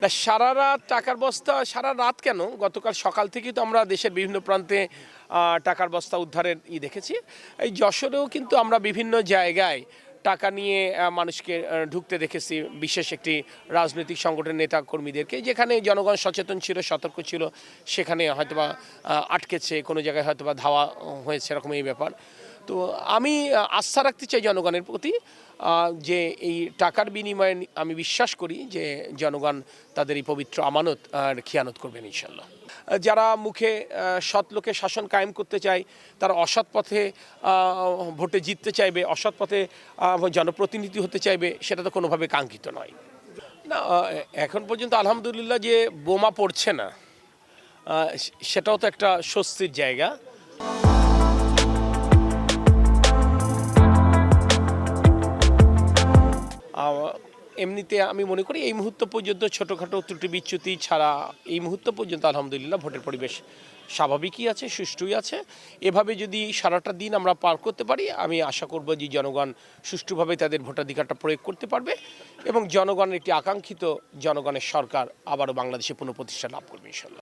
না, সারা রাত টাকার বস্তা সারা রাত কেন, গতকাল সকাল থেকেই তো আমরা দেশের বিভিন্ন প্রান্তে টাকার বস্তা উদ্ধারের দেখেছি। এই যশোরেও কিন্তু আমরা বিভিন্ন জায়গায় টাকা নিয়ে মানুষকে ঢুকতে দেখেছি, বিশেষ একটি রাজনৈতিক সংগঠনের নেতা কর্মীদেরকে, যেখানে জনগণ সচেতন ছিল, সতর্ক ছিল, সেখানে হয়তোবা আটকেছে, কোনো জায়গায় হয়তোবা ধাওয়া হয়েছে, এরকম এই ব্যাপার। তো আমি আস্থা রাখতে চাই জনগণের প্রতি, যে এই টাকার বিনিময়ে আমি বিশ্বাস করি যে জনগণ তাদের এই পবিত্র আমানত আর খিয়ানত করবেন ইনশাল্লাহ। যারা মুখে সৎ লোকের শাসন কায়েম করতে চায়, তারা অসৎ পথে ভোটে জিততে চাইবে, অসৎ পথে জনপ্রতিনিধি হতে চাইবে, সেটা তো কোনোভাবে কাঙ্ক্ষিত নয়। না, এখন পর্যন্ত আলহামদুলিল্লাহ যে বোমা পড়ছে না, সেটাও তো একটা স্বস্তির জায়গা। এমনিতে আমি মনে করি এই মুহূর্ত পর্যন্ত ছোটোখাটো ত্রুটি বিচ্যুতি ছাড়া এই মুহূর্ত পর্যন্ত আলহামদুলিল্লাহ ভোটের পরিবেশ স্বাভাবিকই আছে, সুষ্ঠুই আছে। এভাবে যদি সারাটা দিন আমরা পার করতে পারি, আমি আশা করব যে জনগণ সুষ্ঠুভাবে তাদের ভোটাধিকারটা প্রয়োগ করতে পারবে এবং জনগণের একটি আকাঙ্ক্ষিত জনগণের সরকার আবারও বাংলাদেশে পুনঃপ্রতিষ্ঠা লাভ করবে ইনশাল্লাহ।